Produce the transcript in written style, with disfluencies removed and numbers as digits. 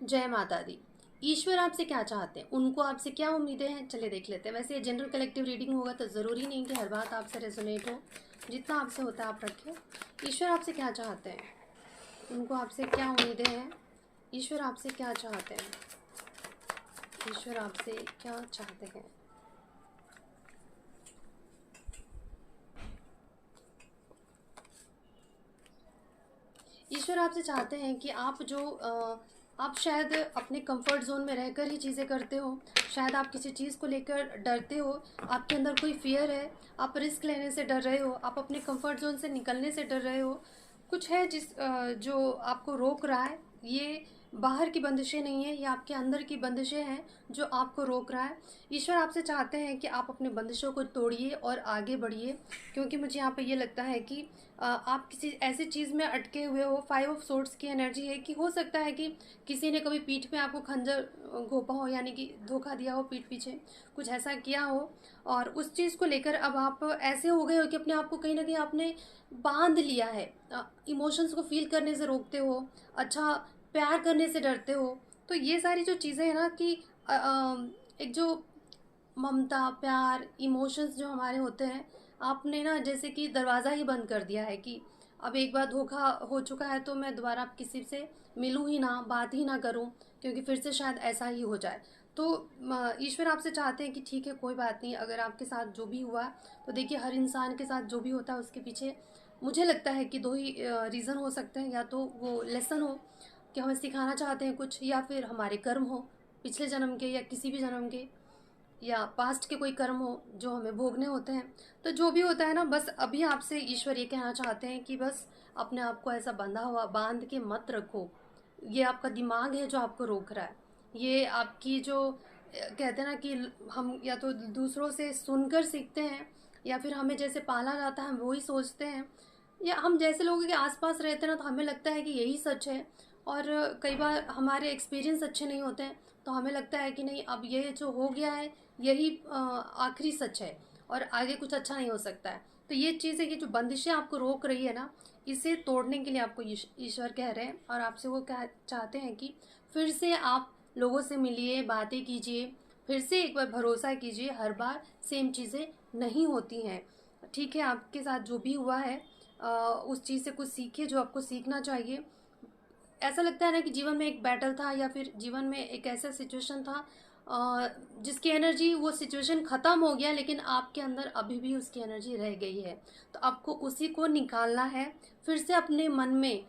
जय माता दी। ईश्वर आपसे क्या चाहते हैं, उनको आपसे क्या उम्मीदें हैं, चलिए देख लेते हैं। वैसे ये जनरल कलेक्टिव रीडिंग होगा तो ज़रूरी नहीं कि हर बात आपसे रेजोनेट हो। जितना आपसे होता है आप रखें। ईश्वर आपसे क्या चाहते हैं, उनको आपसे क्या उम्मीदें हैं, ईश्वर आपसे क्या चाहते हैं, ईश्वर आपसे क्या चाहते हैं। ईश्वर आपसे चाहते हैं कि आप शायद अपने कंफर्ट जोन में रहकर ही चीज़ें करते हो। शायद आप किसी चीज़ को लेकर डरते हो, आपके अंदर कोई फियर है, आप रिस्क लेने से डर रहे हो, आप अपने कंफर्ट जोन से निकलने से डर रहे हो। कुछ है जो आपको रोक रहा है। ये बाहर की बंदिशें नहीं है, ये आपके अंदर की बंदिशें हैं जो आपको रोक रहा है। ईश्वर आपसे चाहते हैं कि आप अपने बंदिशों को तोड़िए और आगे बढ़िए, क्योंकि मुझे यहाँ पे ये लगता है कि आप किसी ऐसी चीज़ में अटके हुए हो। 5 ऑफ सोर्ड्स की एनर्जी है कि हो सकता है कि किसी ने कभी पीठ पे आपको खंजर घोंपा हो, यानी कि धोखा दिया हो, पीठ पीछे कुछ ऐसा किया हो। और उस चीज़ को लेकर अब आप ऐसे हो गए हो कि अपने आप को कहीं ना कहीं आपने बांध लिया है। इमोशंस को फील करने से रोकते हो, अच्छा प्यार करने से डरते हो। तो ये सारी जो चीज़ें हैं ना कि एक जो ममता, प्यार, इमोशंस जो हमारे होते हैं, आपने ना जैसे कि दरवाज़ा ही बंद कर दिया है कि अब एक बार धोखा हो चुका है तो मैं दोबारा किसी से मिलूँ ही ना, बात ही ना करूँ, क्योंकि फिर से शायद ऐसा ही हो जाए। तो ईश्वर आपसे चाहते हैं कि ठीक है, कोई बात नहीं, अगर आपके साथ जो भी हुआ। तो देखिए, हर इंसान के साथ जो भी होता है उसके पीछे मुझे लगता है कि दो ही रीज़न हो सकते हैं। या तो वो लेसन हो कि हमें सिखाना चाहते हैं कुछ, या फिर हमारे कर्म हो, पिछले जन्म के या किसी भी जन्म के, या पास्ट के कोई कर्म हो जो हमें भोगने होते हैं। तो जो भी होता है ना, बस अभी आपसे ईश्वर ये कहना चाहते हैं कि बस अपने आप को ऐसा बंधा हुआ बांध के मत रखो। ये आपका दिमाग है जो आपको रोक रहा है। ये आपकी जो कहते हैं ना कि हम या तो दूसरों से सुनकर सीखते हैं, या फिर हमें जैसे पाला जाता है हम वही सोचते हैं, या हम जैसे लोगों के आसपास रहते हैं ना तो हमें लगता है कि यही सच है। और कई बार हमारे एक्सपीरियंस अच्छे नहीं होते हैं तो हमें लगता है कि नहीं, अब ये जो हो गया है यही आखिरी सच है और आगे कुछ अच्छा नहीं हो सकता है। तो ये चीज़ है कि जो बंदिशें आपको रोक रही है ना, इसे तोड़ने के लिए आपको ईश्वर कह रहे हैं, और आपसे वो कह चाहते हैं कि फिर से आप लोगों से मिलिए, बातें कीजिए, फिर से एक बार भरोसा कीजिए। हर बार सेम चीज़ें नहीं होती हैं। ठीक है, आपके साथ जो भी हुआ है उस चीज़ से कुछ सीखिए जो आपको सीखना चाहिए। ऐसा लगता है ना कि जीवन में एक बैटल था, या फिर जीवन में एक ऐसा सिचुएशन था जिसकी एनर्जी, वो सिचुएशन ख़त्म हो गया लेकिन आपके अंदर अभी भी उसकी एनर्जी रह गई है। तो आपको उसी को निकालना है। फिर से अपने मन में